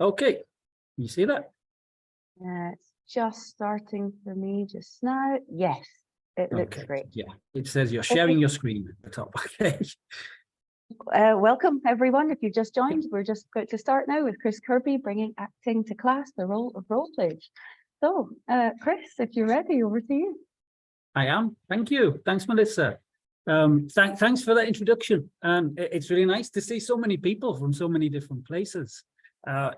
Okay, you see that? It's just starting for me just now. Yes, it looks Okay, great. yeah, it says you're sharing your screen at the top. Okay. Welcome, everyone. If you've just joined, we're just going to start now with Kris Kirby bringing acting to class, the role of role play. So, Kris, if you're ready, over to you. I am. Thank you. Thanks, Melissa. Thanks for that introduction. It's really nice to see so many people from so many different places. I'm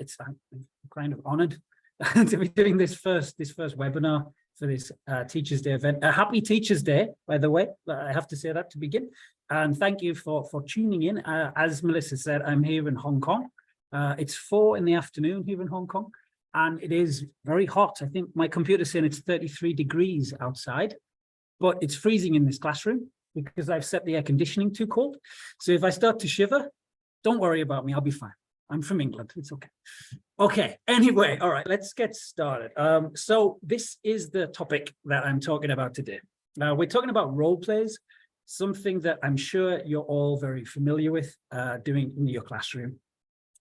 kind of honoured to be doing this first webinar for this Teachers' Day event. Happy Teachers' Day, by the way. I have to say that to begin. And thank you for tuning in. As Melissa said, I'm here in Hong Kong. It's 4 in the afternoon here in Hong Kong, and it is very hot. I think my computer's saying it's 33 degrees outside, but it's freezing in this classroom because I've set the air conditioning too cold. So if I start to shiver, don't worry about me, I'll be fine. I'm from England, it's okay. Okay, anyway, all right, let's get started. So this is the topic that I'm talking about today. Now, we're talking about role plays, something that I'm sure you're all very familiar with doing in your classroom.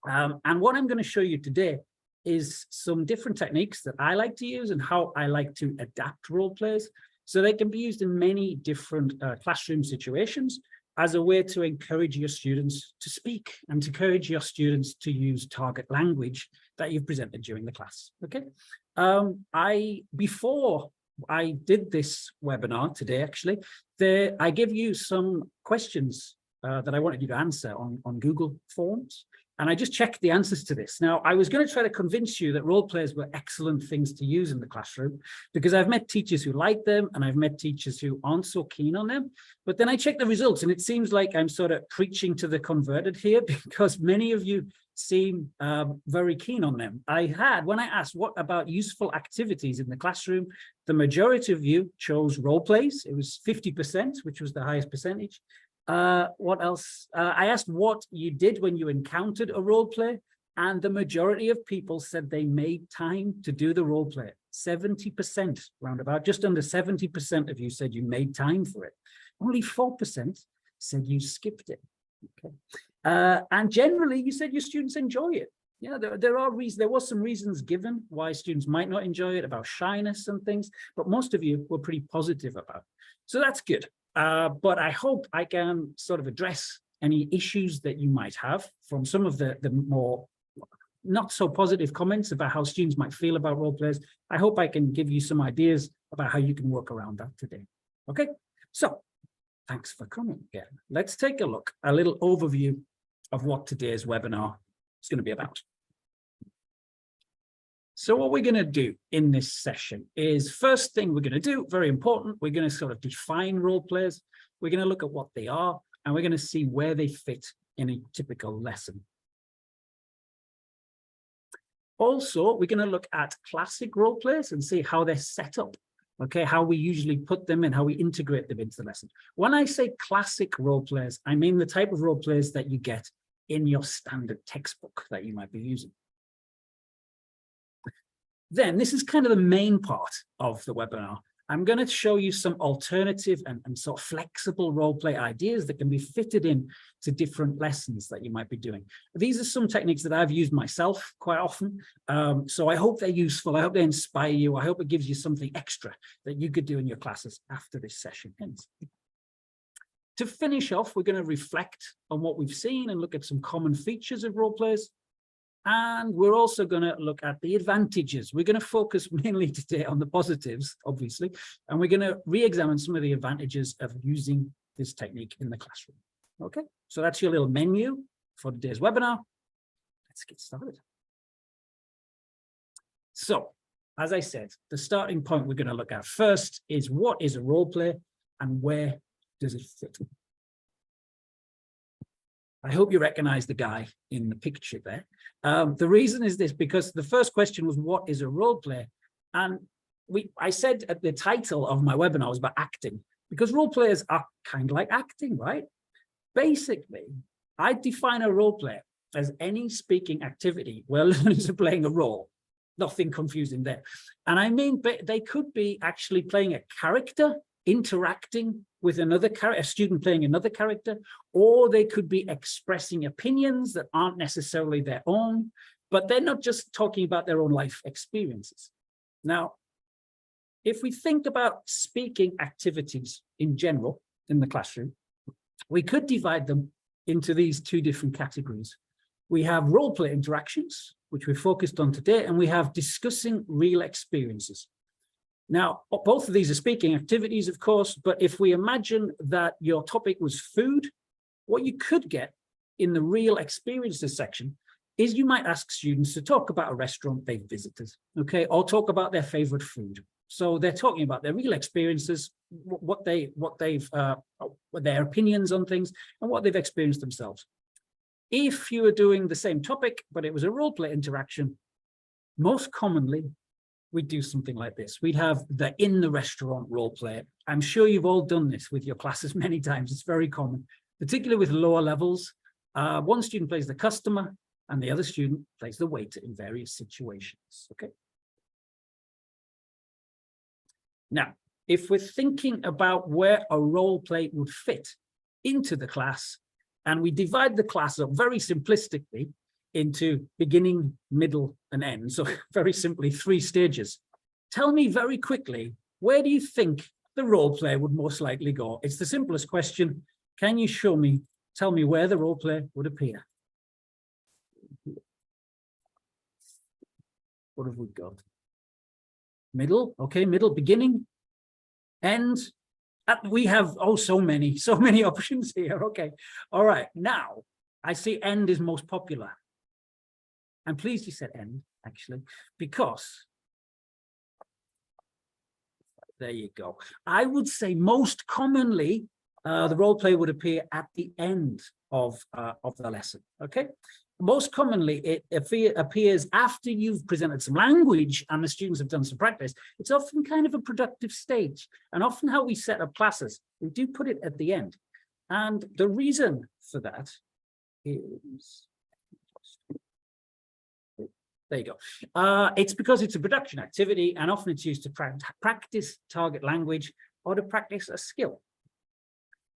And what I'm going to show you today is some different techniques that I like to use and how I like to adapt role plays so they can be used in many different classroom situations as a way to encourage your students to speak and to encourage your students to use target language that you've presented during the class. Okay. Before I did this webinar today, actually, I give you some questions that I wanted you to answer on Google Forms. And I just checked the answers to this. Now, I was going to try to convince you that role plays were excellent things to use in the classroom because I've met teachers who like them and I've met teachers who aren't so keen on them. But then I checked the results and it seems like I'm sort of preaching to the converted here because many of you seem very keen on them. When I asked what about useful activities in the classroom, the majority of you chose role plays. It was 50%, which was the highest percentage. What else? I asked what you did when you encountered a role play, and the majority of people said they made time to do the role play. 70%, roundabout, just under 70% of you said you made time for it. Only 4% said you skipped it. Okay. And generally, you said your students enjoy it. Yeah, there was some reasons given why students might not enjoy it, about shyness and things, but most of you were pretty positive about it. So that's good. But I hope I can sort of address any issues that you might have from some of the more not so positive comments about how students might feel about role plays. I hope I can give you some ideas about how you can work around that today. Okay, so thanks for coming again. Let's take a look, a little overview of what today's webinar is going to be about. So what we're going to do in this session is, first thing we're going to do, very important, we're going to sort of define role plays. We're going to look at what they are, and we're going to see where they fit in a typical lesson. Also, we're going to look at classic role plays and see how they're set up, okay, how we usually put them and how we integrate them into the lesson. When I say classic role plays, I mean the type of role plays that you get in your standard textbook that you might be using. Then this is kind of the main part of the webinar. I'm going to show you some alternative and sort of flexible role play ideas that can be fitted in to different lessons that you might be doing. These are some techniques that I've used myself quite often. So I hope they're useful. I hope they inspire you. I hope it gives you something extra that you could do in your classes after this session ends. To finish off, we're going to reflect on what we've seen and look at some common features of role plays. And we're also going to look at the advantages. We're going to focus mainly today on the positives, obviously, and we're going to re-examine some of the advantages of using this technique in the classroom. Okay, so that's your little menu for today's webinar. Let's get started. So, as I said, the starting point we're going to look at first is what is a role play and where does it fit? I hope you recognize the guy in the picture there. The reason is this, because the first question was, what is a role play? And I said at the title of my webinar was about acting, because role players are kind of like acting, right? Basically, I define a role play as any speaking activity where learners are playing a role. Nothing confusing there. And I mean, they could be actually playing a character, interacting with another character, a student playing another character, or they could be expressing opinions that aren't necessarily their own, but they're not just talking about their own life experiences. Now, if we think about speaking activities in general in the classroom, we could divide them into these two different categories. We have role play interactions, which we're focused on today, and we have discussing real experiences. Now, both of these are speaking activities, of course, but if we imagine that your topic was food, what you could get in the real experiences section is you might ask students to talk about a restaurant they've visited, okay, or talk about their favorite food. So they're talking about their real experiences, their opinions on things, and what they've experienced themselves. If you were doing the same topic, but it was a role play interaction, most commonly, we'd do something like this. We'd have the in the restaurant role play. I'm sure you've all done this with your classes many times. It's very common, particularly with lower levels. One student plays the customer and the other student plays the waiter in various situations, okay? Now, if we're thinking about where a role play would fit into the class, and we divide the class up very simplistically into beginning, middle, and end, so very simply 3 stages. Tell me very quickly, where do you think the role play would most likely go? It's the simplest question. Can you tell me where the role play would appear? What have we got? Middle, okay, middle, beginning, end. We have, oh, so many options here, okay. All right, now, I see end is most popular. I'm pleased you said end, actually, because, there you go. I would say most commonly, the role play would appear at the end of the lesson, okay? Most commonly, it appears after you've presented some language and the students have done some practice. It's often kind of a productive stage. And often how we set up classes, we do put it at the end. And the reason for that is, there you go. It's because it's a production activity and often it's used to practice target language or to practice a skill.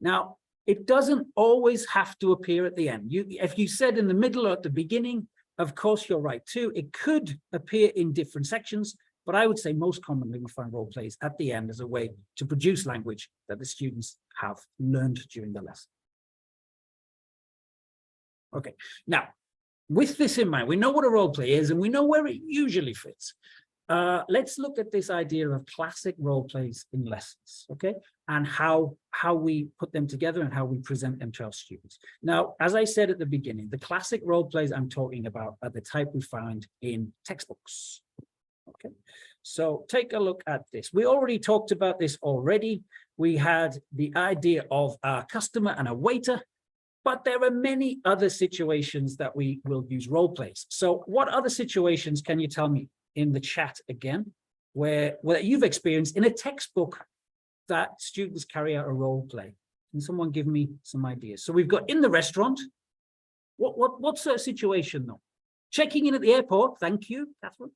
Now, it doesn't always have to appear at the end. If you said in the middle or at the beginning, of course, you're right too. It could appear in different sections, but I would say most commonly we find role plays at the end as a way to produce language that the students have learned during the lesson. Okay, now, with this in mind, we know what a role play is and we know where it usually fits. Let's look at this idea of classic role plays in lessons, okay? And how we put them together and how we present them to our students. Now, as I said at the beginning, the classic role plays I'm talking about are the type we find in textbooks, okay? So take a look at this. We already talked about this already. We had the idea of a customer and a waiter, but there are many other situations that we will use role plays. So what other situations can you tell me in the chat again, where you've experienced in a textbook that students carry out a role play? Can someone give me some ideas? So we've got in the restaurant. What's a situation though? Checking in at the airport. Thank you, Catherine.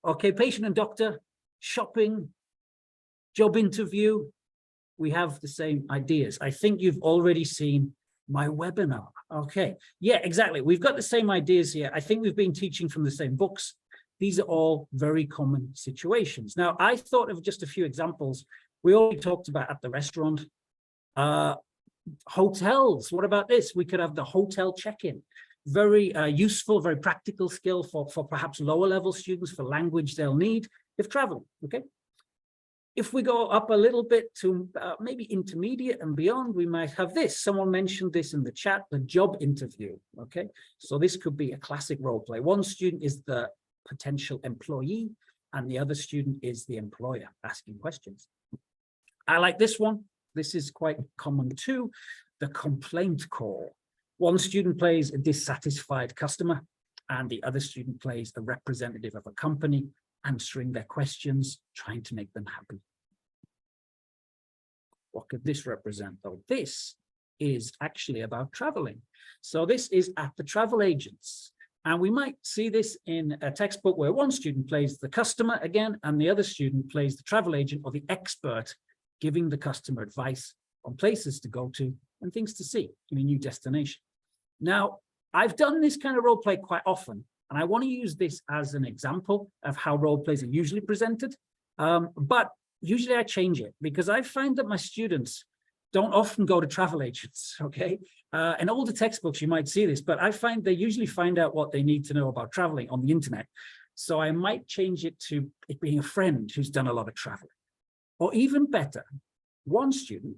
Okay, patient and doctor, shopping, job interview. We have the same ideas. I think you've already seen my webinar. Okay, yeah, exactly. We've got the same ideas here. I think we've been teaching from the same books. These are all very common situations. Now, I thought of just a few examples. We already talked about at the restaurant. Hotels, what about this? We could have the hotel check-in. Very useful, very practical skill for perhaps lower level students, for language they'll need if traveling, okay? If we go up a little bit to maybe intermediate and beyond, we might have this. Someone mentioned this in the chat, the job interview, okay? So this could be a classic role play. One student is the potential employee and the other student is the employer asking questions. I like this one. This is quite common too. The complaint call. One student plays a dissatisfied customer and the other student plays a representative of a company answering their questions, trying to make them happy. What could this represent though? This is actually about traveling. So this is at the travel agents. And we might see this in a textbook where one student plays the customer again, and the other student plays the travel agent or the expert, giving the customer advice on places to go to and things to see in a new destination. Now, I've done this kind of role play quite often, And I want to use this as an example of how role plays are usually presented. But usually I change it because I find that my students don't often go to travel agents, okay? In older textbooks, you might see this, but I find they usually find out what they need to know about traveling on the internet. So I might change it to it being a friend who's done a lot of traveling. Or even better, one student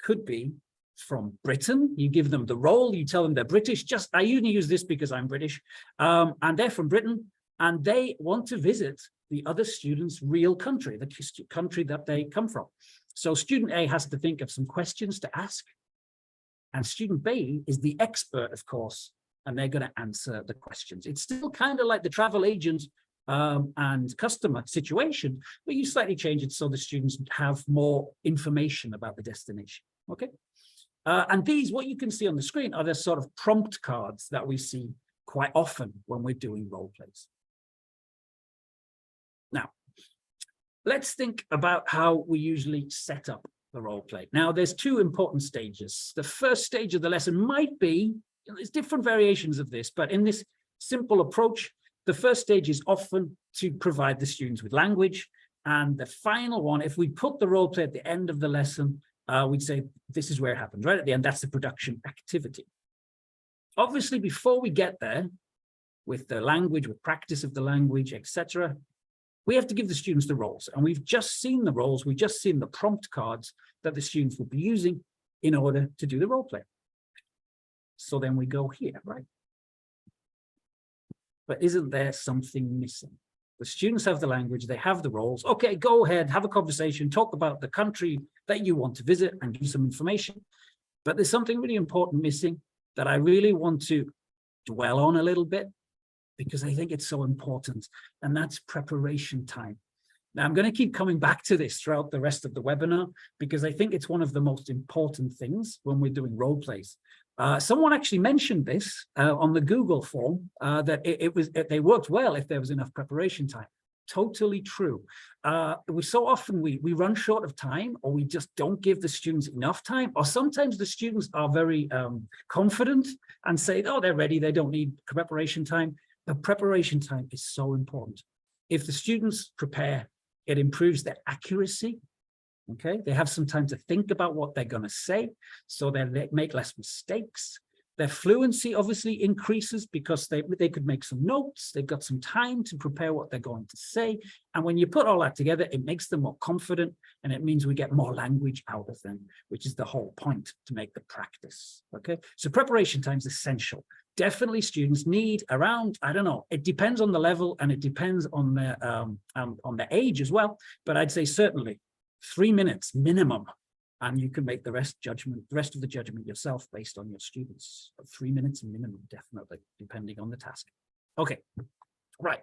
could be from Britain. You give them the role, you tell them they're British. I usually use this because I'm British, and they're from Britain, and they want to visit the other student's real country, the country that they come from. So student A has to think of some questions to ask, and student B is the expert, of course, and they're going to answer the questions. It's still kind of like the travel agent and customer situation, but you slightly change it so the students have more information about the destination, okay? And these, what you can see on the screen, are the sort of prompt cards that we see quite often when we're doing role plays. Now, let's think about how we usually set up the role play. Now, there's two important stages. The first stage of the lesson might be, there's different variations of this, but in this simple approach, the first stage is often to provide the students with language. And the final one, if we put the role play at the end of the lesson, we'd say this is where it happens, right at the end. That's the production activity. Obviously, before we get there with the language, with practice of the language, etc., we have to give the students the roles. And we've just seen the roles, we've just seen the prompt cards that the students will be using in order to do the role play. So then we go here, right? But isn't there something missing? The students have the language, they have the roles. Okay, go ahead, have a conversation, talk about the country that you want to visit and give some information. But there's something really important missing that I really want to dwell on a little bit because I think it's so important, and that's preparation time. Now, I'm going to keep coming back to this throughout the rest of the webinar because I think it's one of the most important things when we're doing role plays. Someone actually mentioned this on the Google form, that they worked well if there was enough preparation time. Totally true. So often we run short of time, or we just don't give the students enough time, or sometimes the students are very confident and say, oh, they're ready, they don't need preparation time. The preparation time is so important. If the students prepare, it improves their accuracy. Okay, they have some time to think about what they're going to say, so they make less mistakes. Their fluency obviously increases because they could make some notes. They've got some time to prepare what they're going to say. And when you put all that together, it makes them more confident, and it means we get more language out of them, which is the whole point, to make the practice. Okay, so preparation time is essential. Definitely students need around, I don't know, it depends on the level and it depends on their age as well. But I'd say certainly 3 minutes minimum, and you can make the rest of the judgment yourself based on your students. But 3 minutes minimum, definitely, depending on the task. Okay, right.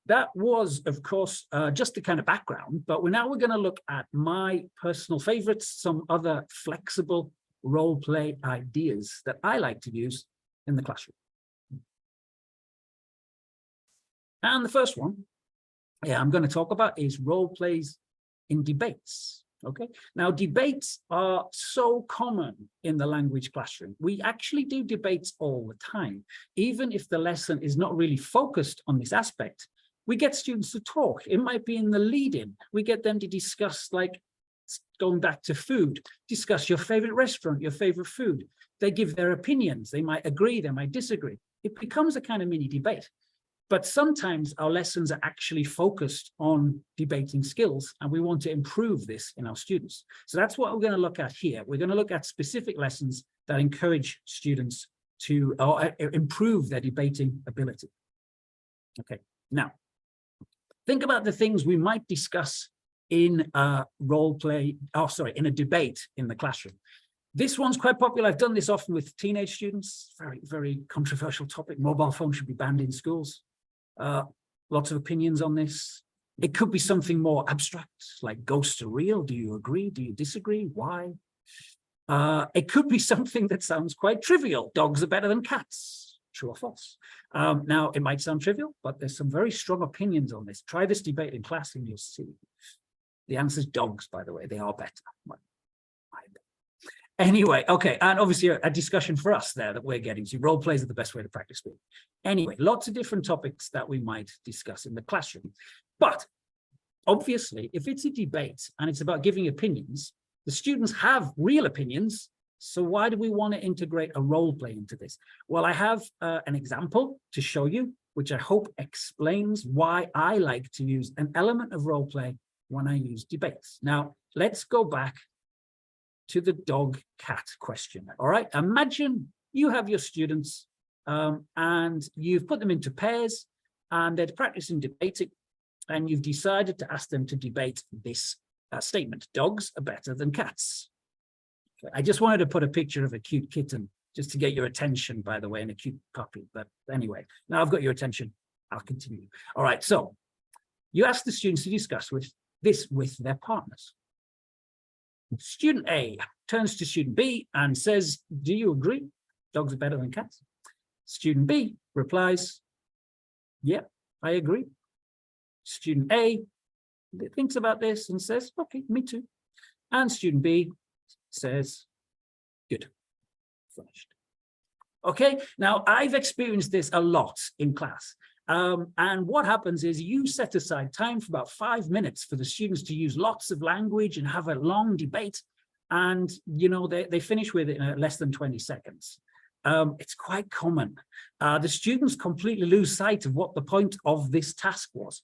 That was, of course, just the kind of background, but we're going to look at my personal favorites, some other flexible role play ideas that I like to use in the classroom. And the first one, I'm going to talk about is role plays in debates. Okay, now debates are so common in the language classroom. We actually do debates all the time. Even if the lesson is not really focused on this aspect, we get students to talk. It might be in the lead-in. We get them to discuss, like, going back to food, discuss your favorite restaurant, your favorite food. They give their opinions. They might agree, they might disagree. It becomes a kind of mini debate. But sometimes our lessons are actually focused on debating skills, and we want to improve this in our students. So that's what we're going to look at here. We're going to look at specific lessons that encourage students to improve their debating ability. Okay, now, think about the things we might discuss in a role play, in a debate in the classroom. This one's quite popular. I've done this often with teenage students. Very, very controversial topic. Mobile phones should be banned in schools. Lots of opinions on this. It could be something more abstract, like ghosts are real. Do you agree? Do you disagree? Why? It could be something that sounds quite trivial. Dogs are better than cats. True or false? Now, it might sound trivial, but there's some very strong opinions on this. Try this debate in class and you'll see. The answer is dogs, by the way. They are better. Anyway, okay, and obviously a discussion for us there that we're getting to. Role plays are the best way to practice with. Anyway, lots of different topics that we might discuss in the classroom. But obviously, if it's a debate and it's about giving opinions, the students have real opinions. So why do we want to integrate a role play into this? Well, I have an example to show you, which I hope explains why I like to use an element of role play when I use debates. Now, let's go back to the dog-cat question. All right, imagine you have your students and you've put them into pairs and they're practicing debating, and you've decided to ask them to debate this statement: dogs are better than cats. Okay. I just wanted to put a picture of a cute kitten just to get your attention, by the way, and a cute puppy. But anyway, now I've got your attention, I'll continue. All right, so you ask the students to discuss this with their partners. Student A turns to student B and says, do you agree dogs are better than cats? Student B replies, yeah, I agree. Student A thinks about this and says, okay, me too. And student B says, good, finished. Okay, now I've experienced this a lot in class. And what happens is you set aside time for about 5 minutes for the students to use lots of language and have a long debate. And, you know, they finish with it in less than 20 seconds. It's quite common. The students completely lose sight of what the point of this task was.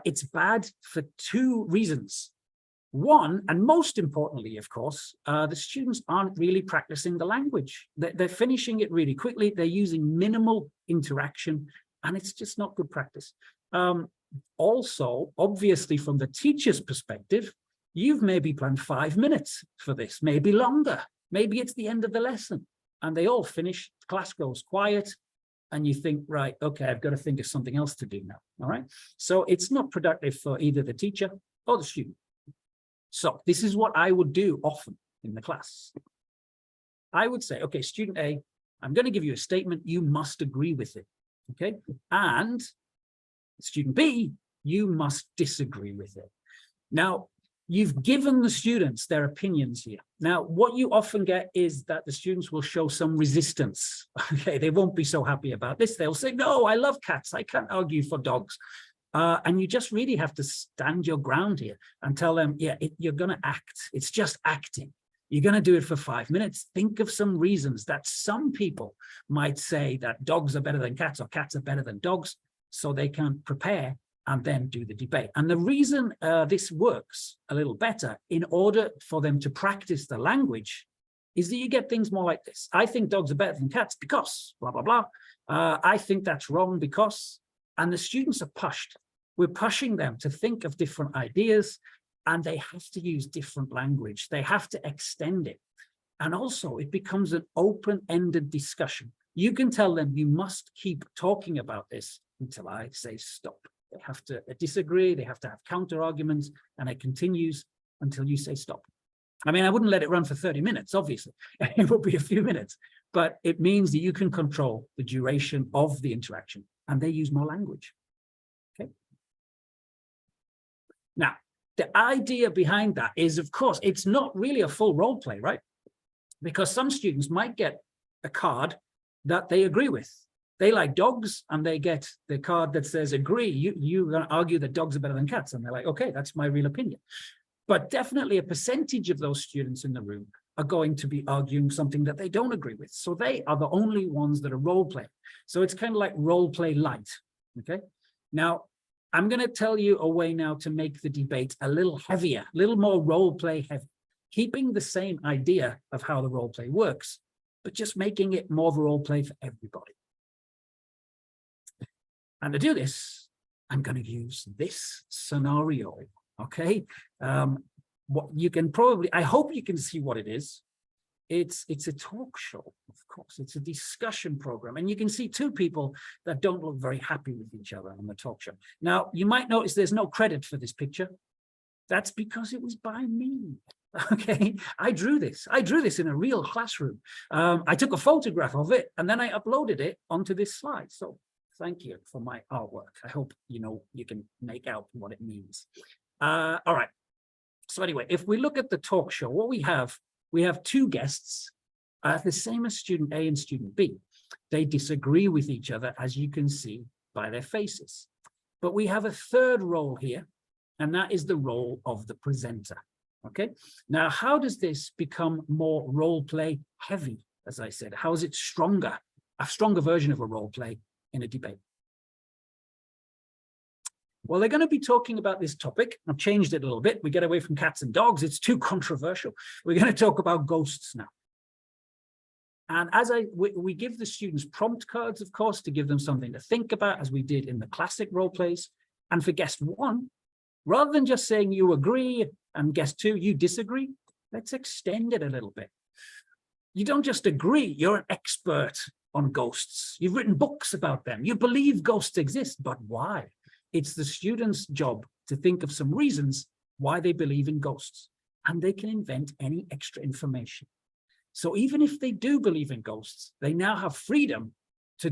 It's bad for 2 reasons. One, and most importantly, of course, the students aren't really practicing the language. They're finishing it really quickly. They're using minimal interaction, and it's just not good practice. Also, obviously, from the teacher's perspective, you've maybe planned 5 minutes for this, maybe longer. Maybe it's the end of the lesson, and they all finish, class goes quiet, and you think, right, okay, I've got to think of something else to do now, all right? So it's not productive for either the teacher or the student. So this is what I would do often in the class. I would say, okay, student A, I'm going to give you a statement. You must agree with it, okay? And student B, you must disagree with it. Now, you've given the students their opinions here. Now, what you often get is that the students will show some resistance. Okay, they won't be so happy about this. They'll say, no, I love cats. I can't argue for dogs. And you just really have to stand your ground here and tell them, yeah, you're going to act. It's just acting. You're going to do it for 5 minutes. Think of some reasons that some people might say that dogs are better than cats or cats are better than dogs, so they can prepare and then do the debate. And the reason this works a little better in order for them to practice the language is that you get things more like this. I think dogs are better than cats because blah, blah, blah. I think that's wrong because, and the students are pushed. We're pushing them to think of different ideas, and they have to use different language. They have to extend it. And also it becomes an open-ended discussion. You can tell them you must keep talking about this until I say stop. They have to disagree, they have to have counter arguments, and it continues until you say stop. I mean, I wouldn't let it run for 30 minutes, obviously. It would be a few minutes, but it means that you can control the duration of the interaction, and they use more language. Okay. Now, the idea behind that is, of course, it's not really a full role play, right? Because some students might get a card that they agree with. They like dogs, and they get the card that says, agree, you're going to argue that dogs are better than cats. And they're like, okay, that's my real opinion. But definitely a percentage of those students in the room are going to be arguing something that they don't agree with. So they are the only ones that are role playing. So it's kind of like role play light, okay? Now, I'm going to tell you a way now to make the debate a little heavier, a little more role play heavy, keeping the same idea of how the role play works, but just making it more of a role play for everybody. And to do this, I'm going to use this scenario, okay? What you can probably, I hope you can see what it is. It's a talk show, of course. It's a discussion program. And you can see 2 people that don't look very happy with each other on the talk show. Now, you might notice there's no credit for this picture. That's because it was by me. Okay, I drew this. I drew this in a real classroom. I took a photograph of it, and then I uploaded it onto this slide. So thank you for my artwork. I hope you can make out what it means. All right. So anyway, if we look at the talk show, what we have we have two guests, the same as student A and student B. They disagree with each other, as you can see by their faces. But we have a third role here, and that is the role of the presenter. Okay, now how does this become more role play heavy? As I said, how is it stronger, a stronger version of a role play in a debate? Well, they're going to be talking about this topic. I've changed it a little bit. We get away from cats and dogs. It's too controversial. We're going to talk about ghosts now. And as we give the students prompt cards, of course, to give them something to think about, as we did in the classic role plays. And for guest one, rather than just saying you agree and guest two, you disagree, let's extend it a little bit. You don't just agree, you're an expert on ghosts. You've written books about them. You believe ghosts exist, but why? It's the student's job to think of some reasons why they believe in ghosts, and they can invent any extra information. So even if they do believe in ghosts, they now have freedom to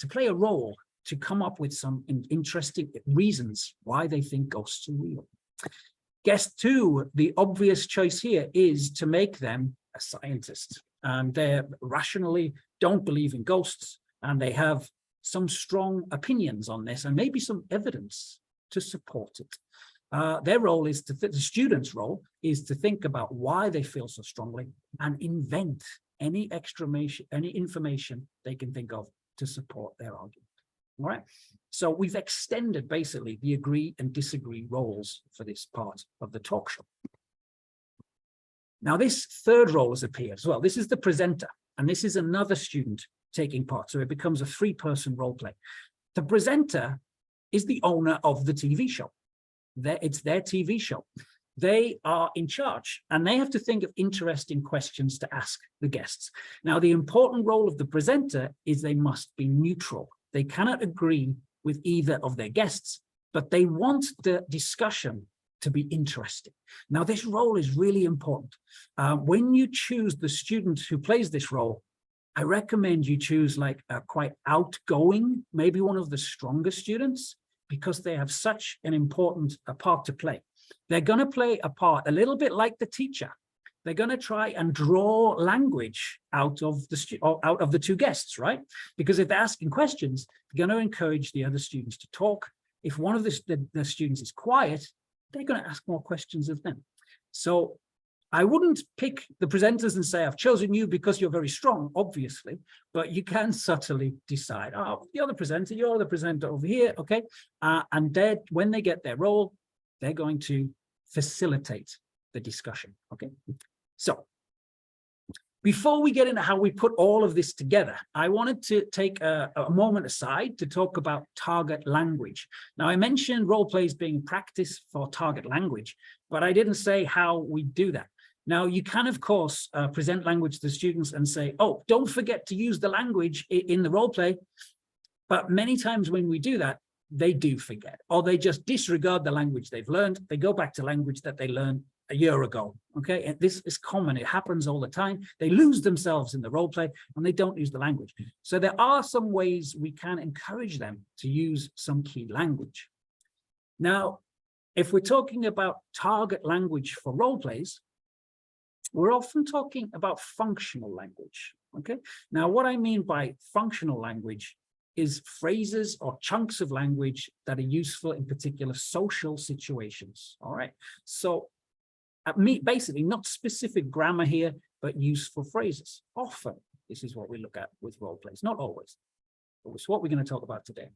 play a role, to come up with some interesting reasons why they think ghosts are real. Guest two, the obvious choice here is to make them a scientist. And they rationally don't believe in ghosts, and they have some strong opinions on this and maybe some evidence to support it. Their role is the student's role is to think about why they feel so strongly and invent any information they can think of to support their argument. All right. So we've extended basically the agree and disagree roles for this part of the talk show. Now, this third role has appeared as well. This is the presenter, and this is another student taking part. So it becomes a three-person role play. The presenter is the owner of the TV show. It's their TV show. They are in charge, and they have to think of interesting questions to ask the guests. Now, the important role of the presenter is they must be neutral. They cannot agree with either of their guests, but they want the discussion to be interesting. Now, this role is really important. When you choose the student who plays this role, I recommend you choose like a quite outgoing, maybe one of the stronger students, because they have such an important part to play. They're going to play a part a little bit like the teacher. They're going to try and draw language out of the two guests, right? Because if they're asking questions, they're going to encourage the other students to talk. If one of the students is quiet, they're going to ask more questions of them. So I wouldn't pick the presenters and say, I've chosen you because you're very strong, obviously, but you can subtly decide, oh, you're the presenter over here, okay? And when they get their role, they're going to facilitate the discussion, okay? So before we get into how we put all of this together, I wanted to take a moment aside to talk about target language. Now, I mentioned role plays being practice for target language, but I didn't say how we do that. Now, you can, of course, present language to the students and say, oh, don't forget to use the language in the role play. But many times when we do that, they do forget, or they just disregard the language they've learned. They go back to language that they learned a year ago, okay? And this is common. It happens all the time. They lose themselves in the role play and they don't use the language. So there are some ways we can encourage them to use some key language. Now, if we're talking about target language for role plays, we're often talking about functional language, okay? Now, what I mean by functional language is phrases or chunks of language that are useful in particular social situations, all right? So basically not specific grammar here, but useful phrases. Often, this is what we look at with role plays, not always, but it's what we're going to talk about today.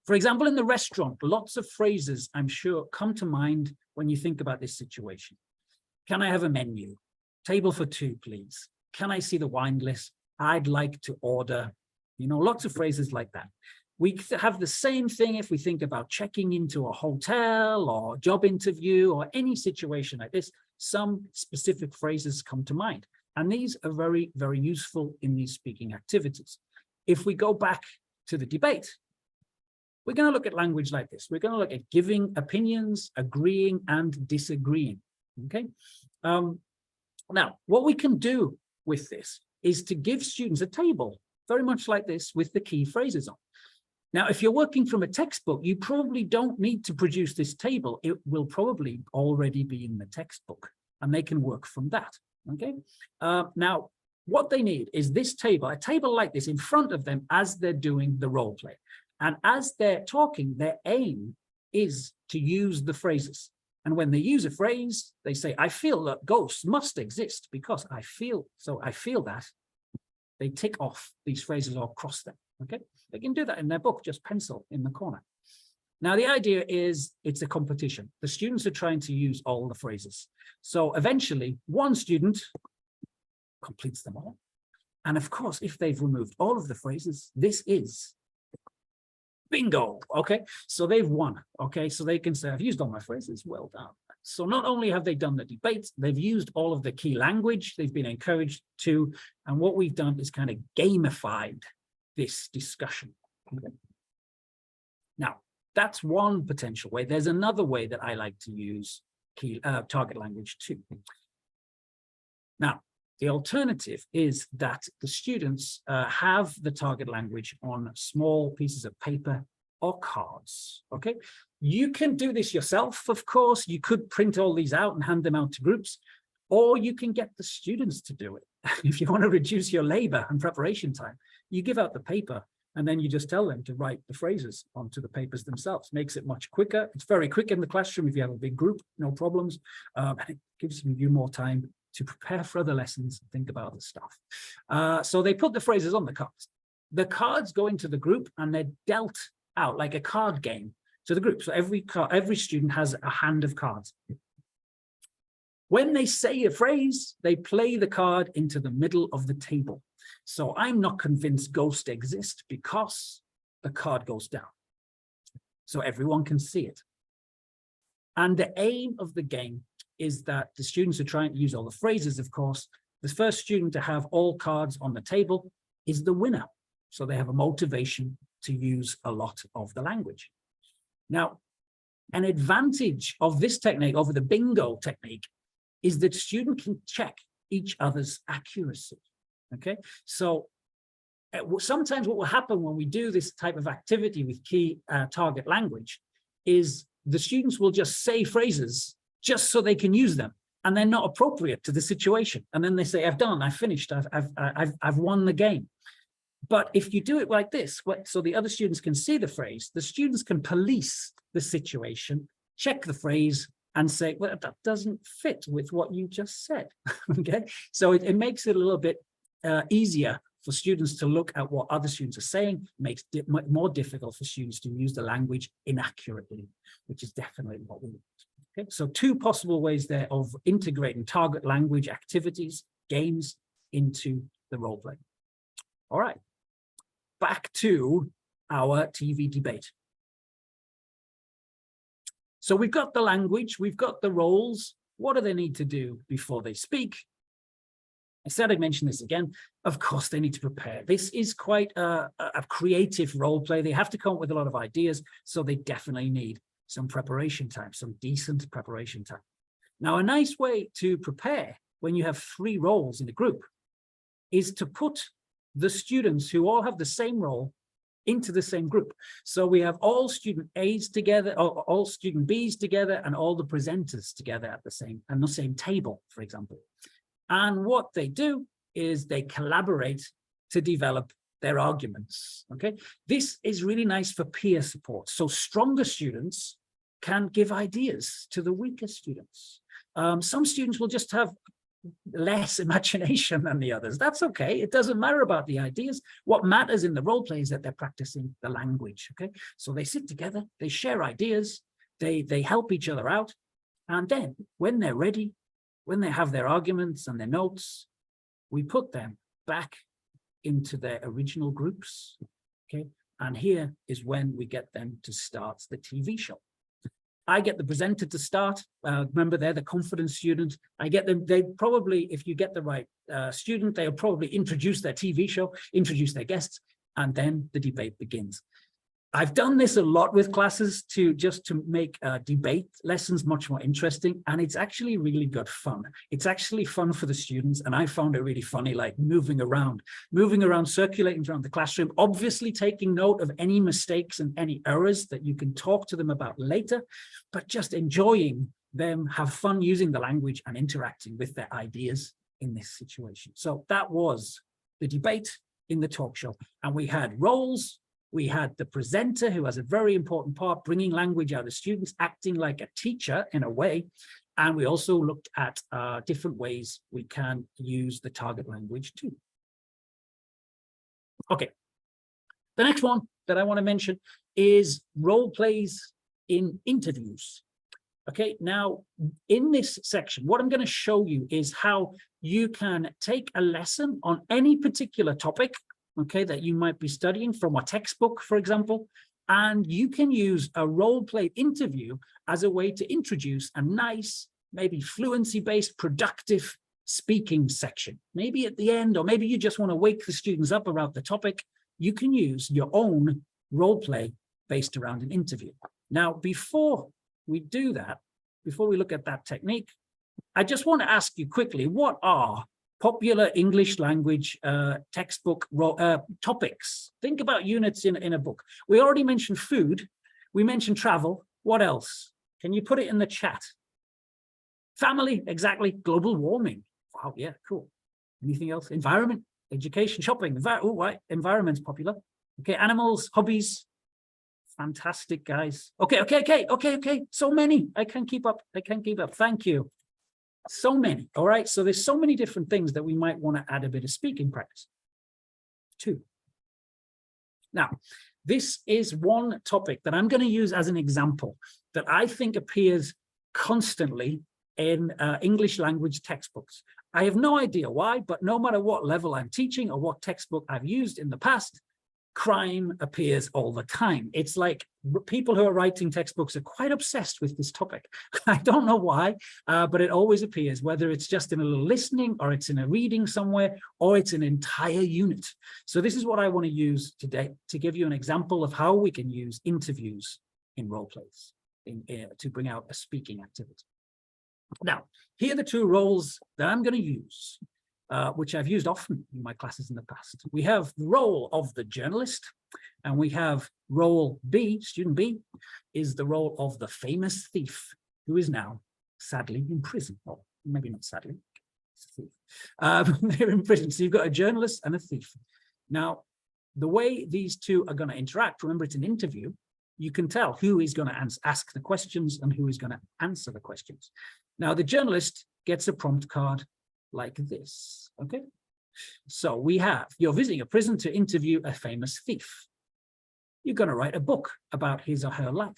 For example, in the restaurant, lots of phrases, I'm sure, come to mind when you think about this situation. Can I have a menu? Table for two, please. Can I see the wine list? I'd like to order. You know, lots of phrases like that. We have the same thing if we think about checking into a hotel or job interview or any situation like this. Some specific phrases come to mind. And these are very, very useful in these speaking activities. If we go back to the debate, we're going to look at language like this. We're going to look at giving opinions, agreeing, and disagreeing. Okay. Now, what we can do with this is to give students a table, very much like this, with the key phrases on. Now, if you're working from a textbook, you probably don't need to produce this table. It will probably already be in the textbook. and they can work from that. Okay. Now, what they need is this table, a table like this in front of them as they're doing the role play. And as they're talking, their aim is to use the phrases. And when they use a phrase, they say, I feel that ghosts must exist because I feel, so I feel that. They tick off these phrases or cross them. Okay. They can do that in their book, just pencil in the corner. Now, the idea is it's a competition. The students are trying to use all the phrases. So eventually, one student completes them all. And of course, if they've removed all of the phrases, this is bingo. Okay, so they've won. Okay, so they can say, I've used all my phrases. Well done. So not only have they done the debate, they've used all of the key language. They've been encouraged to. And what we've done is kind of gamified this discussion. Okay. Now, that's one potential way. There's another way that I like to use target language too. Now, the alternative is that the students have the target language on small pieces of paper or cards, okay? You can do this yourself, of course. You could print all these out and hand them out to groups, or you can get the students to do it. If you want to reduce your labor and preparation time, you give out the paper and then you just tell them to write the phrases onto the papers themselves. Makes it much quicker. It's very quick in the classroom if you have a big group, no problems. And it gives you more time to prepare for other lessons and think about the stuff. So they put the phrases on the cards. The cards go into the group and they're dealt out like a card game to the group. So every student has a hand of cards. When they say a phrase, they play the card into the middle of the table. So I'm not convinced ghosts exist because the card goes down. So everyone can see it. And the aim of the game is that the students are trying to use all the phrases, of course. The first student to have all cards on the table is the winner. So they have a motivation to use a lot of the language. Now, an advantage of this technique over the bingo technique is that student can check each other's accuracy. Okay, so sometimes what will happen when we do this type of activity with key target language is the students will just say phrases just so they can use them, and they're not appropriate to the situation. And then they say, I've done, I've finished, I've won the game. But if you do it like this, so the other students can see the phrase, the students can police the situation, check the phrase, and say, well, that doesn't fit with what you just said. Okay, so it makes it a little bit easier for students to look at what other students are saying, makes it more difficult for students to use the language inaccurately, which is definitely what we want. Okay, so two possible ways there of integrating target language activities, games into the role play. All right, back to our TV debate. So we've got the language, we've got the roles. What do they need to do before they speak? I said I'd mention this again. Of course, they need to prepare. This is quite a creative role play. They have to come up with a lot of ideas, so they definitely need some preparation time, some decent preparation time. Now, a nice way to prepare when you have 3 roles in a group is to put the students who all have the same role into the same group. So we have all student A's together, or all student B's together, and all the presenters together at the same table, for example. And what they do is they collaborate to develop their arguments. Okay, this is really nice for peer support. So stronger students can give ideas to the weaker students. Some students will just have less imagination than the others. That's okay. It doesn't matter about the ideas. What matters in the role play is that they're practicing the language. Okay, so they sit together, they share ideas, they help each other out, and then when they're ready, when they have their arguments and their notes, we put them back into their original groups. Okay, and here is when we get them to start the TV show. I get the presenter to start. Remember, they're the confidence student. I get them, they probably, if you get the right student, they'll probably introduce their TV show, introduce their guests, and then the debate begins. I've done this a lot with classes to make debate lessons much more interesting, and it's actually really good fun. It's actually fun for the students, and I found it really funny, like moving around, circulating around the classroom, obviously taking note of any mistakes and any errors that you can talk to them about later, but just enjoying them have fun using the language and interacting with their ideas in this situation. So that was the debate in the talk show. And we had roles. We had the presenter, who has a very important part, bringing language out of students, acting like a teacher in a way. And we also looked at different ways we can use the target language too. Okay. The next one that I want to mention is role plays in interviews. Okay, now in this section, what I'm going to show you is how you can take a lesson on any particular topic, okay, that you might be studying from a textbook, for example, and you can use a role play interview as a way to introduce a nice, maybe fluency-based, productive speaking section. Maybe at the end, or maybe you just want to wake the students up about the topic. You can use your own role play based around an interview. Now, before we do that, before we look at that technique, I just want to ask you quickly, what are popular English language textbook topics? Think about units in a book. We already mentioned food. We mentioned travel. What else? Can you put it in the chat? Family, exactly. Global warming. Wow, yeah, cool. Anything else? Environment, education, shopping. Oh, right. Environment's popular. Okay, animals, hobbies. Fantastic, guys. Okay. So many. I can keep up. Thank you. So many. All right. So there's so many different things that we might want to add a bit of speaking practice to. Now, this is one topic that I'm going to use as an example that I think appears constantly in English language textbooks. I have no idea why, but no matter what level I'm teaching or what textbook I've used in the past, crime appears all the time. It's like people who are writing textbooks are quite obsessed with this topic. I don't know why, but it always appears, whether it's just in a little listening or it's in a reading somewhere, or it's an entire unit. So this is what I want to use today to give you an example of how we can use interviews in role plays to bring out a speaking activity. Now, here are the two roles that I'm going to use, which I've used often in my classes in the past. We have the role of the journalist, and we have role B, student B, is the role of the famous thief, who is now sadly in prison. Or maybe not sadly, it's a thief. They're in prison. So you've got a journalist and a thief. Now, the way these two are going to interact, remember it's an interview, you can tell who is going to ask the questions and who is going to answer the questions. Now, the journalist gets a prompt card like this, okay? So we have, you're visiting a prison to interview a famous thief. You're going to write a book about his or her life.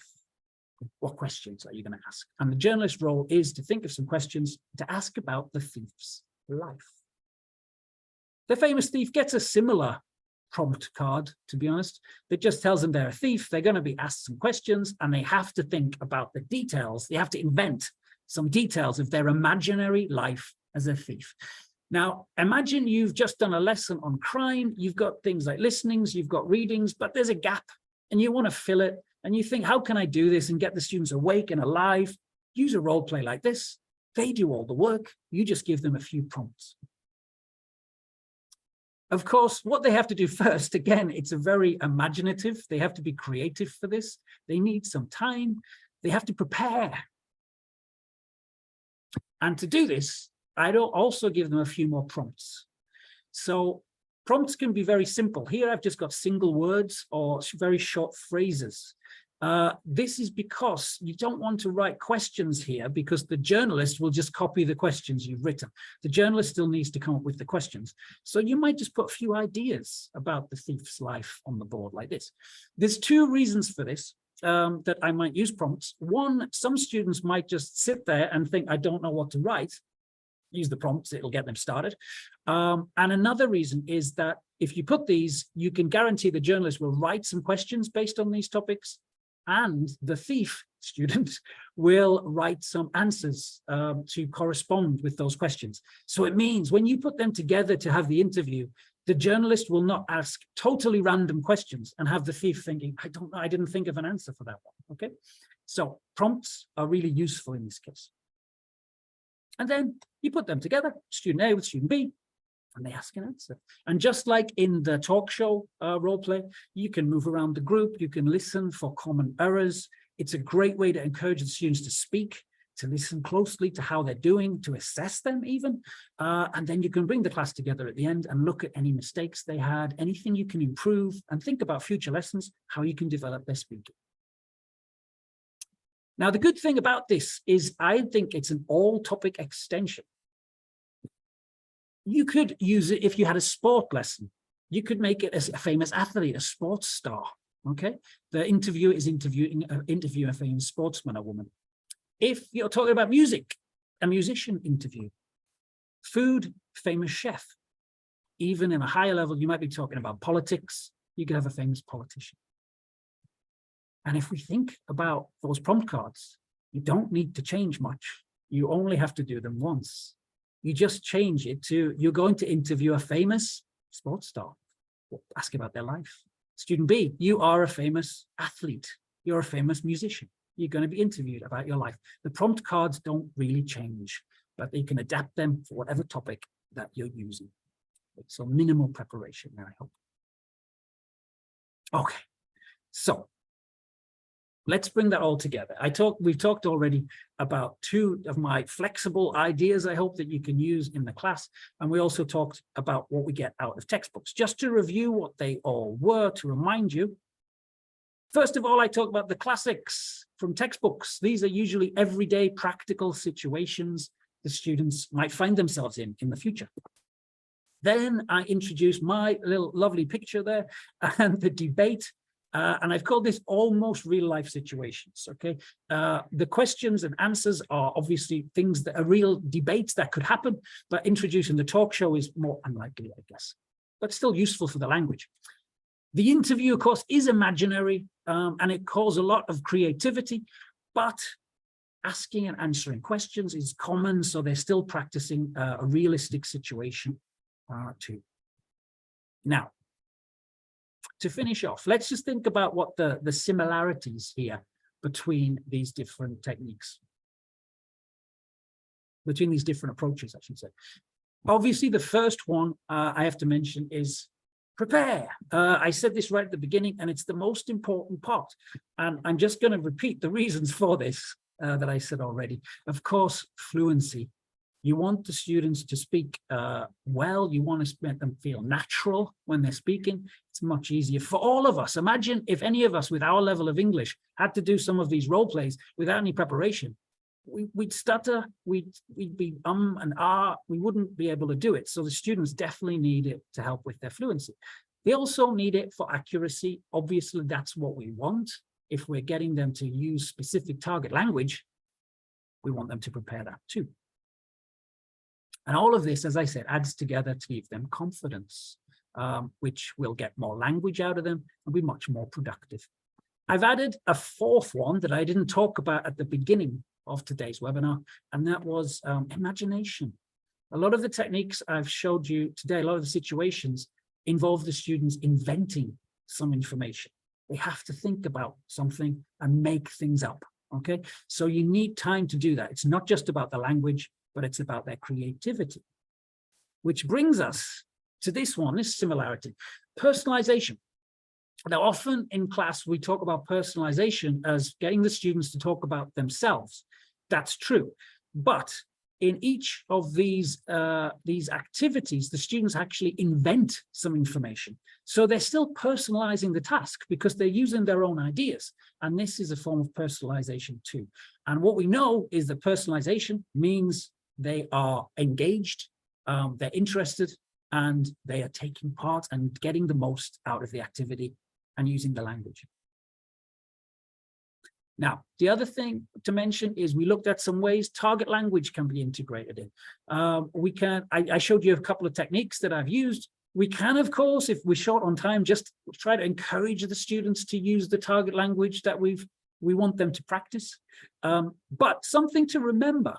What questions are you going to ask? And the journalist role is to think of some questions to ask about the thief's life. The famous thief gets a similar prompt card, to be honest, that just tells them they're a thief. They're going to be asked some questions and they have to think about the details. They have to invent some details of their imaginary life as a thief. Now, imagine you've just done a lesson on crime. You've got things like listenings, you've got readings, but there's a gap and you want to fill it. And you think, how can I do this and get the students awake and alive? Use a role play like this. They do all the work. You just give them a few prompts. Of course, what they have to do first, again, it's a very imaginative. They have to be creative for this. They need some time. They have to prepare. And to do this, I'd also give them a few more prompts. So prompts can be very simple. Here I've just got single words or very short phrases. This is because you don't want to write questions here, because the journalist will just copy the questions you've written. The journalist still needs to come up with the questions. So you might just put a few ideas about the thief's life on the board like this. There's two reasons for this. That I might use prompts. One, some students might just sit there and think, I don't know what to write. Use the prompts, it'll get them started. And another reason is that if you put these, you can guarantee the journalist will write some questions based on these topics, and the thief student will write some answers to correspond with those questions. So it means when you put them together to have the interview, the journalist will not ask totally random questions and have the thief thinking, I don't know, I didn't think of an answer for that one, okay? So prompts are really useful in this case. And then you put them together, student A with student B, and they ask an answer. And just like in the talk show role play, you can move around the group, you can listen for common errors. It's a great way to encourage the students to speak, to listen closely to how they're doing, to assess them even. And then you can bring the class together at the end and look at any mistakes they had, anything you can improve, and think about future lessons, how you can develop their speaking. Now, the good thing about this is I think it's an all-topic extension. You could use it if you had a sport lesson. You could make it as a famous athlete, a sports star, okay? The interviewer is interviewing a famous sportsman or woman. If you're talking about music, a musician interview. Food, famous chef. Even in a higher level, you might be talking about politics. You could have a famous politician. And if we think about those prompt cards, you don't need to change much. You only have to do them once. You just change it to, you're going to interview a famous sports star. Ask about their life. Student B, you are a famous athlete. You're a famous musician. You're going to be interviewed about your life. The prompt cards don't really change, but you can adapt them for whatever topic that you're using. So minimal preparation there, I hope. Okay, so let's bring that all together. We've talked already about 2 of my flexible ideas, I hope, that you can use in the class. And we also talked about what we get out of textbooks. Just to review what they all were, to remind you. First of all, I talked about the classics from textbooks. These are usually everyday practical situations the students might find themselves in the future. Then I introduced my little lovely picture there and the debate. And I've called this almost real life situations, okay? The questions and answers are obviously things that are real debates that could happen, but introducing the talk show is more unlikely, I guess, but still useful for the language. The interview, of course, is imaginary, and it calls a lot of creativity, but asking and answering questions is common, so they're still practicing a realistic situation too. Now, to finish off, let's just think about what the similarities here between these different techniques, between these different approaches, I should say. Obviously, the first one I have to mention is prepare. I said this right at the beginning, and it's the most important part. And I'm just going to repeat the reasons for this that I said already. Of course, fluency. You want the students to speak well. You want to make them feel natural when they're speaking. It's much easier for all of us. Imagine if any of us with our level of English had to do some of these role plays without any preparation. We'd stutter, we'd be and ah, we wouldn't be able to do it. So the students definitely need it to help with their fluency. They also need it for accuracy. Obviously, that's what we want. If we're getting them to use specific target language, we want them to prepare that too. And all of this, as I said, adds together to give them confidence, which will get more language out of them and be much more productive. I've added a 4th one that I didn't talk about at the beginning of today's webinar, and that was imagination. A lot of the techniques I've showed you today, a lot of the situations involve the students inventing some information. They have to think about something and make things up, okay? So you need time to do that. It's not just about the language, but it's about their creativity. Which brings us to this one, this similarity, personalization. Now, often in class, we talk about personalization as getting the students to talk about themselves. That's true. But in each of these activities, the students actually invent some information. So they're still personalizing the task because they're using their own ideas. And this is a form of personalization too. And what we know is that personalization means they are engaged, they're interested, and they are taking part and getting the most out of the activity and using the language. Now, the other thing to mention is we looked at some ways target language can be integrated in. I showed you a couple of techniques that I've used. We can, of course, if we're short on time, just try to encourage the students to use the target language that we want them to practice. But something to remember,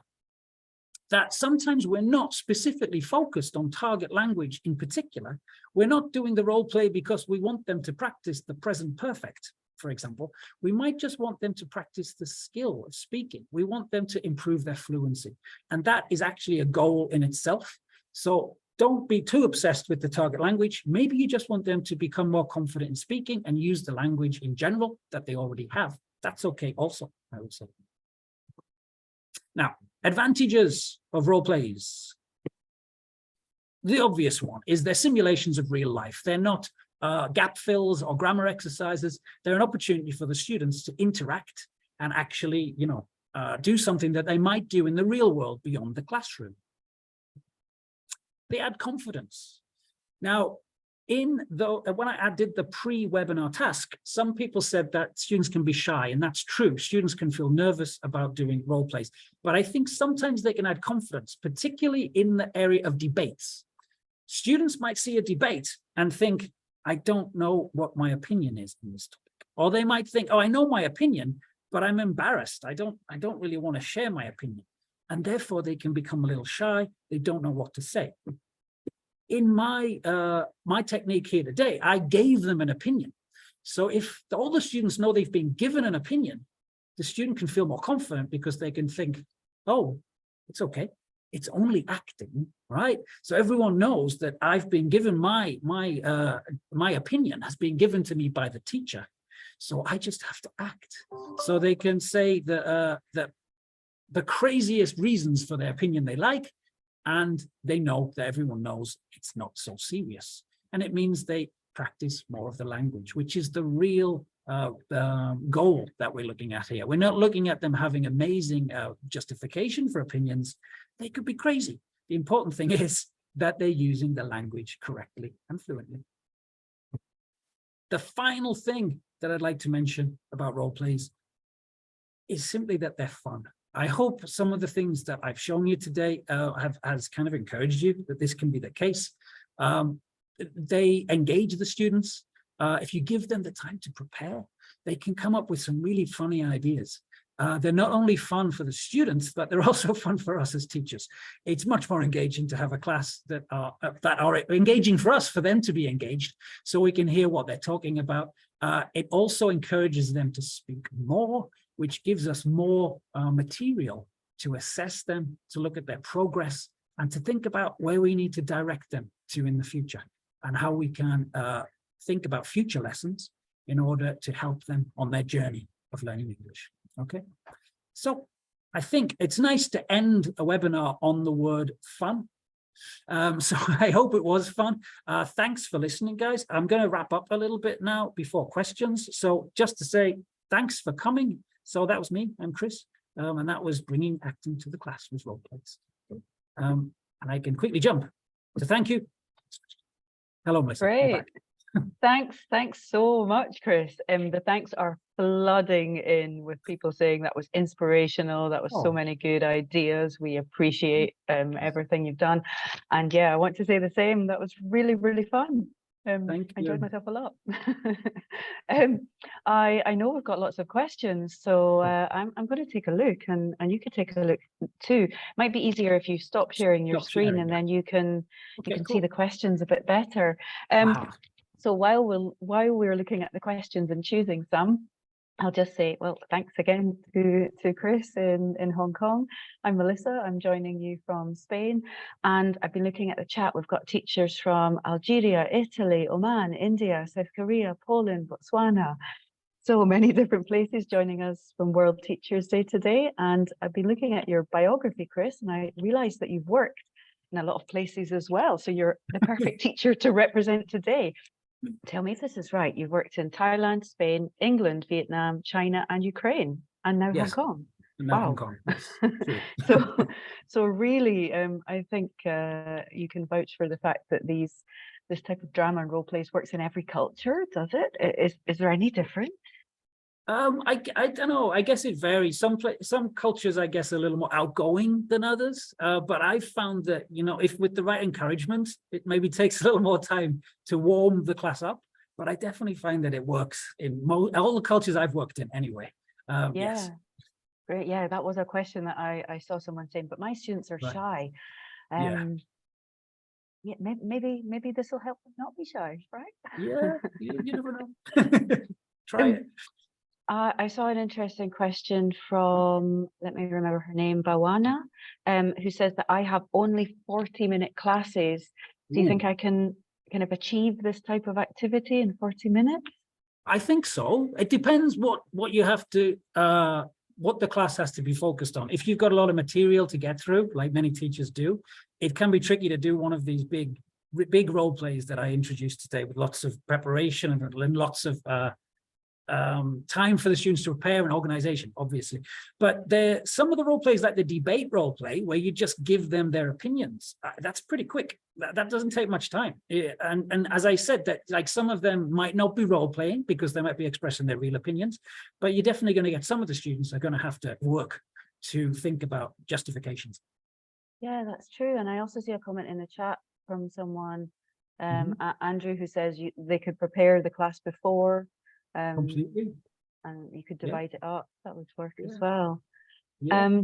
that sometimes we're not specifically focused on target language in particular. We're not doing the role play because we want them to practice the present perfect, for example. We might just want them to practice the skill of speaking. We want them to improve their fluency. And that is actually a goal in itself. So don't be too obsessed with the target language. Maybe you just want them to become more confident in speaking and use the language in general that they already have. That's okay also, I would say. Now, advantages of role plays. The obvious one is they're simulations of real life. They're not gap fills or grammar exercises. They're an opportunity for the students to interact and actually, do something that they might do in the real world beyond the classroom. They add confidence. Now, when I did the pre-webinar task, some people said that students can be shy, and that's true. Students can feel nervous about doing role plays, but I think sometimes they can add confidence, particularly in the area of debates. Students might see a debate and think, I don't know what my opinion is on this topic. Or they might think, oh, I know my opinion, but I'm embarrassed. I don't really want to share my opinion. And therefore they can become a little shy. They don't know what to say. In my technique here today, I gave them an opinion. So if all the students know they've been given an opinion, the student can feel more confident because they can think, oh, it's okay. It's only acting, right? So everyone knows that I've been given my opinion has been given to me by the teacher. So I just have to act. So they can say the craziest reasons for their opinion they like, and they know that everyone knows it's not so serious. And it means they practice more of the language, which is the real goal that we're looking at here. We're not looking at them having amazing justification for opinions. They could be crazy. The important thing is that they're using the language correctly and fluently. The final thing that I'd like to mention about role plays is simply that they're fun. I hope some of the things that I've shown you today has kind of encouraged you that this can be the case. They engage the students. If you give them the time to prepare, they can come up with some really funny ideas. They're not only fun for the students, but they're also fun for us as teachers. It's much more engaging to have a class that are engaging for us, for them to be engaged, so we can hear what they're talking about. It also encourages them to speak more, which gives us more material to assess them, to look at their progress, and to think about where we need to direct them to in the future, and how we can think about future lessons in order to help them on their journey of learning English. Okay, so I think it's nice to end a webinar on the word fun. So I hope it was fun. Thanks for listening, guys. I'm going to wrap up a little bit now before questions. So just to say thanks for coming. So that was me, I'm Kris, and that was bringing acting to the class with role plays. And I can quickly jump to thank you. Hello, Melissa. Great. Thanks so much, Kris. The thanks are flooding in with people saying that was inspirational. That was so many good ideas. We appreciate everything you've done. And yeah, I want to say the same. That was really, really fun. Thank you. I enjoyed myself a lot. I know we've got lots of questions, so I'm going to take a look, and you could take a look too. Might be easier if you stop sharing your screen, and then you can see the questions a bit better. So while we're looking at the questions and choosing some, I'll just say, well, thanks again to Kris in Hong Kong. I'm Melissa, I'm joining you from Spain, and I've been looking at the chat. We've got teachers from Algeria, Italy, Oman, India, South Korea, Poland, Botswana, so many different places joining us from World Teachers Day today. And I've been looking at your biography, Kris, and I realized that you've worked in a lot of places as well. So you're the perfect teacher to represent today. Tell me if this is right. You've worked in Thailand, Spain, England, Vietnam, China, and Ukraine, and now Hong Kong. Wow. Hong Kong. Yes. So really, I think you can vouch for the fact that this type of drama and role plays works in every culture. Does it? Is there any difference? I don't know. I guess it varies. Some cultures, I guess, are a little more outgoing than others. But I've found that, if with the right encouragement, it maybe takes a little more time to warm the class up. But I definitely find that it works in all the cultures I've worked in anyway. Yes. Great. Yeah, that was a question that I saw someone saying, but my students are shy. Yeah, maybe this will help them not be shy, right? Yeah, you never know. Try it. I saw an interesting question from, let me remember her name, Bawana, who says that I have only 40-minute classes. Do you think I can kind of achieve this type of activity in 40 minutes? I think so. It depends what you have to what the class has to be focused on. If you've got a lot of material to get through, like many teachers do, it can be tricky to do one of these big role plays that I introduced today with lots of preparation and lots of time for the students to prepare and organization, obviously. But some of the role plays, like the debate role play, where you just give them their opinions, that's pretty quick. That doesn't take much time. And as I said, that like some of them might not be role playing because they might be expressing their real opinions, but you're definitely going to get some of the students are going to have to work to think about justifications. Yeah, that's true. And I also see a comment in the chat from someone, Andrew, who says they could prepare the class before. Completely. And you could divide it up. That would work as Yeah. well. Yeah.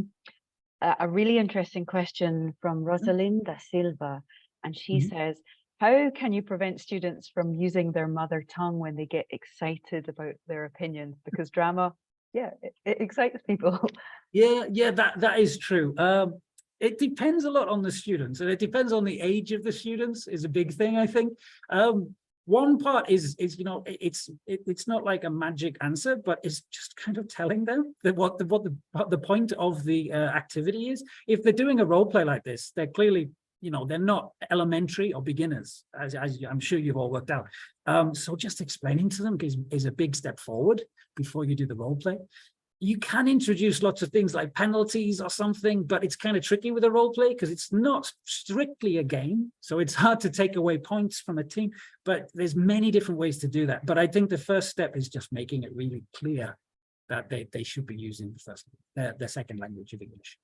A really interesting question from Rosalinda Silva, and she says, how can you prevent students from using their mother tongue when they get excited about their opinions? Because drama, it excites people. Yeah, that is true. It depends a lot on the students, and it depends on the age of the students is a big thing, I think. One part is it's not like a magic answer, but it's just kind of telling them that what the point of the activity is. If they're doing a role play like this, they're clearly, they're not elementary or beginners, as I'm sure you've all worked out. So just explaining to them is a big step forward before you do the role play. You can introduce lots of things like penalties or something, but it's kind of tricky with a role play because it's not strictly a game. So it's hard to take away points from a team, but there's many different ways to do that. But I think the first step is just making it really clear that they should be using the second language of English.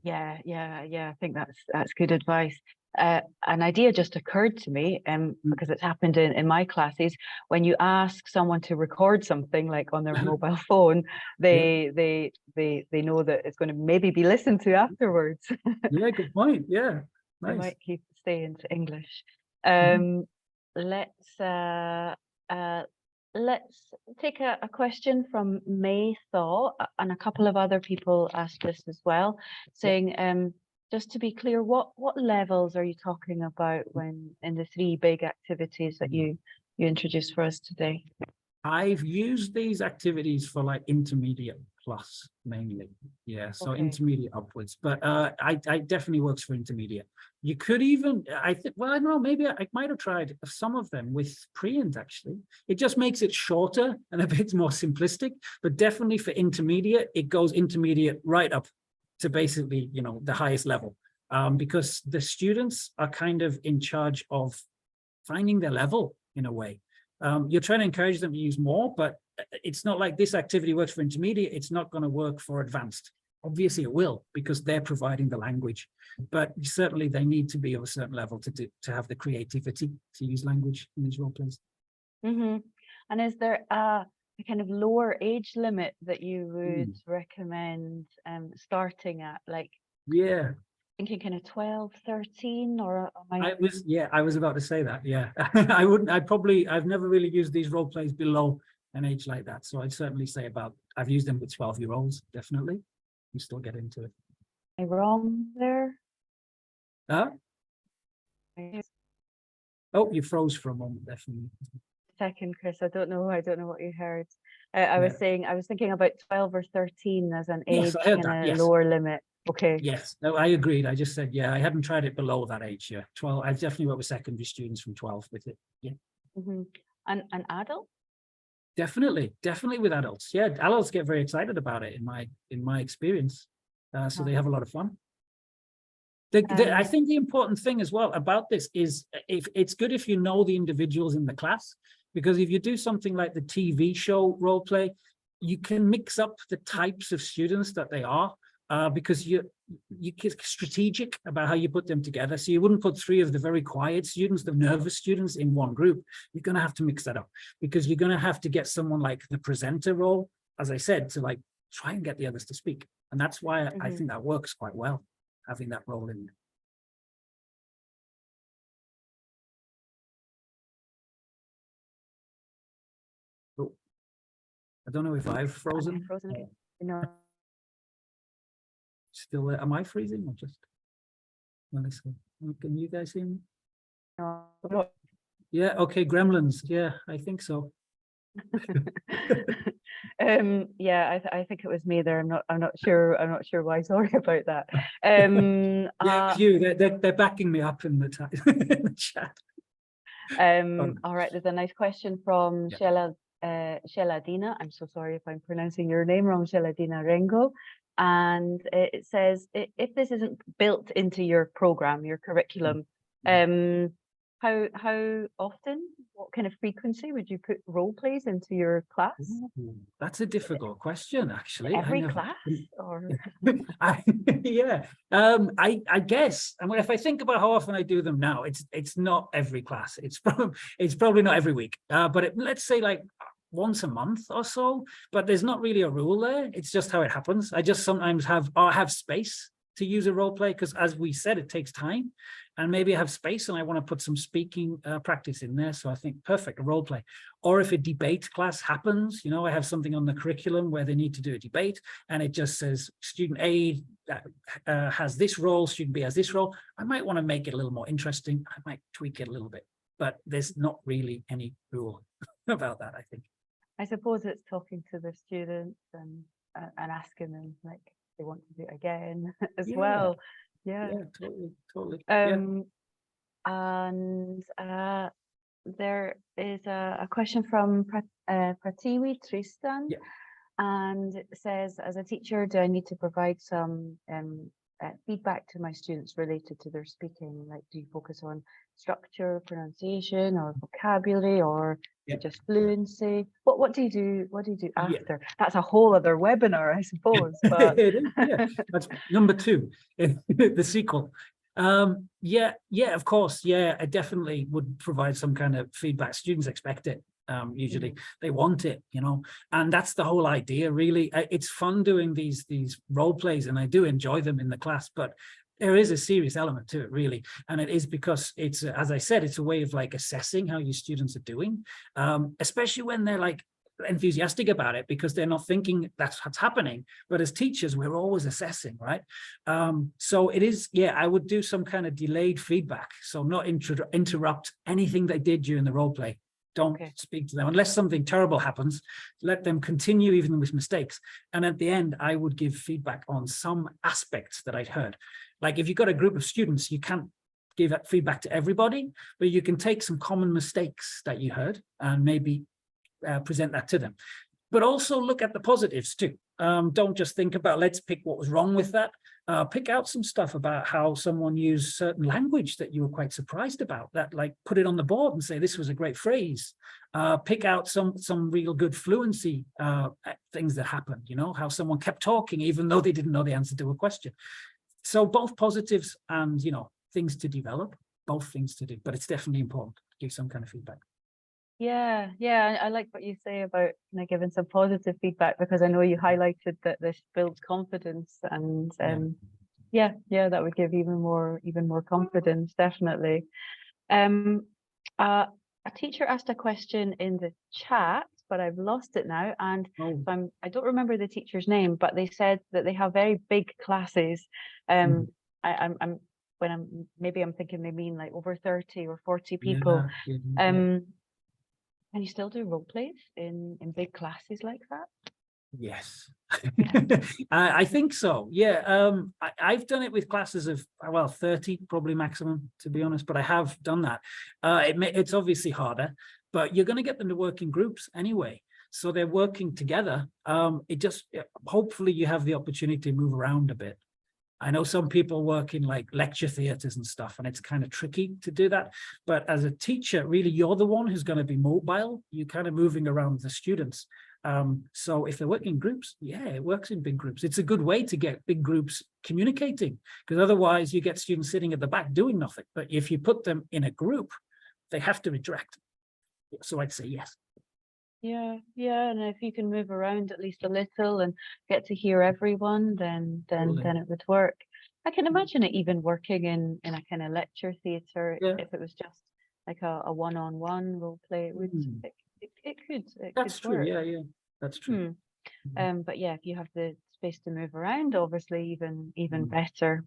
Yeah. I think that's good advice. An idea just occurred to me, because it's happened in my classes. When you ask someone to record something like on their mobile phone, they know that it's going to maybe be listened to afterwards. Yeah, good point. Yeah, nice. They might stay into English. Let's take a question from May Thaw, and a couple of other people asked this as well, saying, just to be clear, what levels are you talking about when in the three big activities that you introduced for us today? I've used these activities for like intermediate plus mainly. Yeah, so intermediate upwards, but I definitely works for intermediate. You could even, I think, well, I don't know, maybe I might have tried some of them with pre-int actually. It just makes it shorter and a bit more simplistic, but definitely for intermediate, it goes intermediate right up to basically, the highest level, because the students are kind of in charge of finding their level in a way. You're trying to encourage them to use more, but it's not like this activity works for intermediate. It's not going to work for advanced. Obviously it will, because they're providing the language, but certainly they need to be of a certain level to have the creativity to use language in these role plays. And is there a kind of lower age limit that you would recommend starting at? Like, thinking kind of 12, 13, or I was about to say that. Yeah, I've never really used these role plays below an age like that. So I'd certainly say I've used them with 12-year-olds, definitely. You still get into it. Am I wrong there? Oh, you froze for a moment, definitely. Second, Chris, I don't know what you heard. I was thinking about 12 or 13 as an age kind of lower limit. Okay. Yes, no, I agreed. I just said, I hadn't tried it below that age. 12. I definitely work with secondary students from 12 with it. Yeah. And an adult? Definitely with adults. Yeah, adults get very excited about it in my experience. So they have a lot of fun. I think the important thing as well about this is if it's good if you know the individuals in the class, because if you do something like the TV show role play, you can mix up the types of students that they are. Because you get strategic about how you put them together. So you wouldn't put 3 of the very quiet students, the nervous students, in one group. You're going to have to mix that up, because you're going to have to get someone like the presenter role, as I said, to like try and get the others to speak. And that's why I think that works quite well, having that role in there. Oh, I don't know if I've frozen. Am I frozen again? No. Still, am I freezing or just? Can you guys hear me? No. Yeah. Okay. Gremlins. Yeah, I think so. Yeah, I think it was me there. I'm not sure. I'm not sure why. Sorry about that. Yeah, it was you. They're backing me up in the, in the chat. All right, there's a nice question from Yeah. Sheladina. I'm so sorry if I'm pronouncing your name wrong, Sheladina Rengo. And it says, if this isn't built into your program, your curriculum, how often, what kind of frequency would you put role plays into your class? Ooh, that's a difficult question, actually. Every class or? Yeah, I guess. I mean, if I think about how often I do them now, it's not every class. It's probably not every week. But let's say like once a month or so. But there's not really a rule there. It's just how it happens. I just sometimes have space to use a role play because, as we said, it takes time. And maybe I have space and I want to put some speaking practice in there. So I think perfect, a role play. Or if a debate class happens, you know, I have something on the curriculum where they need to do a debate and it just says student A has this role, student B has this role. I might want to make it a little more interesting. I might tweak it a little bit, but there's not really any rule about that, I think. I suppose it's talking to the students and asking them like they want to do it again as well. Yeah, totally. And there is a question from Pratiwi Tristan, and it says, as a teacher, do I need to provide some feedback to my students related to their speaking? Like, do you focus on structure, pronunciation, or vocabulary, or just fluency? What do you do? What do you do after? That's a whole other webinar, I suppose. But it is, that's number 2 in the sequel. Of course. I definitely would provide some kind of feedback. Students expect it. Usually they want it, you know, and that's the whole idea, really. It's fun doing these role plays, and I do enjoy them in the class, but there is a serious element to it, really. And it is because it's, as I said, it's a way of like assessing how your students are doing, especially when they're like enthusiastic about it, because they're not thinking that's what's happening. But as teachers, we're always assessing, right? So it is, I would do some kind of delayed feedback. So not interrupt anything they did during the role play. Don't speak to them unless something terrible happens. Let them continue even with mistakes. And at the end, I would give feedback on some aspects that I'd heard. Like if you've got a group of students, you can't give that feedback to everybody, but you can take some common mistakes that you heard and maybe present that to them. But also look at the positives too. Don't just think about, let's pick what was wrong with that. Pick out some stuff about how someone used certain language that you were quite surprised about, that like put it on the board and say, this was a great phrase. Pick out some real good fluency things that happened, you know, how someone kept talking even though they didn't know the answer to a question. So both positives and, you know, things to develop, both things to do, but it's definitely important to give some kind of feedback. Yeah, I like what you say about giving some positive feedback, because I know you highlighted that this builds confidence, and that would give even more confidence, definitely. A teacher asked a question in the chat, but I've lost it now, and I don't remember the teacher's name, but they said that they have very big classes. I'm thinking they mean like over 30 or 40 people. Can you still do role plays in big classes like that? Yes, I think so. I've done it with classes of, well, 30 probably maximum, to be honest, but I have done that. It's obviously harder, but you're going to get them to work in groups anyway. So they're working together. Hopefully you have the opportunity to move around a bit. I know some people work in like lecture theaters and stuff, and it's kind of tricky to do that. But as a teacher, really, you're the one who's going to be mobile. You're kind of moving around the students. So if they're working in groups, it works in big groups. It's a good way to get big groups communicating, because otherwise you get students sitting at the back doing nothing. But if you put them in a group, they have to interact. So I'd say yes. Yeah, and if you can move around at least a little and get to hear everyone, then it would work. I can imagine it even working in a kind of lecture theatre. If it was just like a one-on-one role play, it could. That's true. Work. That's true. But if you have the space to move around, obviously even better.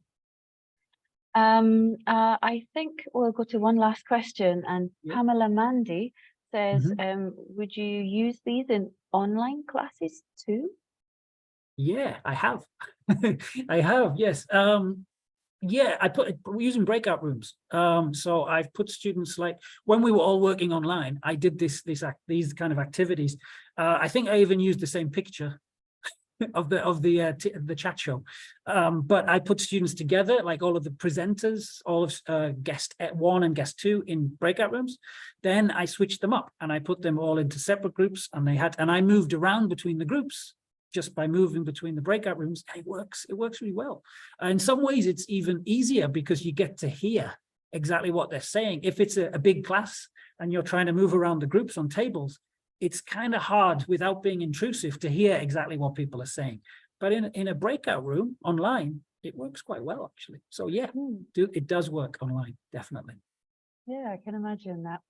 I think we'll go to one last question, and Pamela Mandy says, would you use these in online classes too? Yeah, I have. I have, yes. Yeah, we're using breakout rooms. So I've put students, like when we were all working online, I did these kind of activities. I think I even used the same picture of the chat show, but I put students together, like all of the presenters, all of guest 1 and guest 2 in breakout rooms. Then I switched them up and I put them all into separate groups, and I moved around between the groups just by moving between the breakout rooms. It works really well. In some ways it's even easier because you get to hear exactly what they're saying. If it's a big class and you're trying to move around the groups on tables, it's kind of hard without being intrusive to hear exactly what people are saying. But in a breakout room online, it works quite well, actually. So yeah, it does work online, definitely. Yeah, I can imagine that.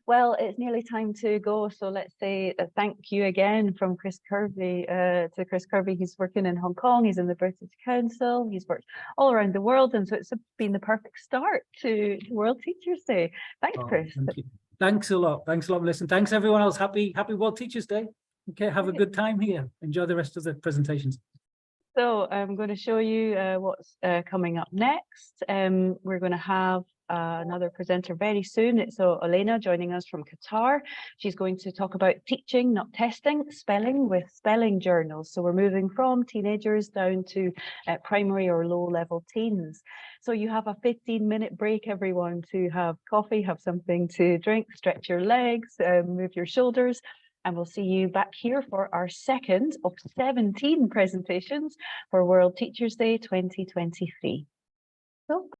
Well, it's nearly time to go, so let's say thank you again from Kris Kirby to Kris Kirby. He's working in Hong Kong, he's in the British Council, he's worked all around the world, and so it's been the perfect start to World Teachers Day. Thanks, Kris. Thank you. Thanks a lot. Thanks a lot for listening. Thanks everyone else. Happy World Teachers Day. Okay, have a good time here. Enjoy the rest of the presentations. So I'm going to show you what's coming up next. We're going to have another presenter very soon. It's Elena joining us from Qatar. She's going to talk about teaching, not testing, spelling with spelling journals. So we're moving from teenagers down to primary or low-level teens. So you have a 15-minute break, everyone, to have coffee, have something to drink, stretch your legs, move your shoulders. And we'll see you back here for our second of 17 presentations for World Teachers Day 2023. So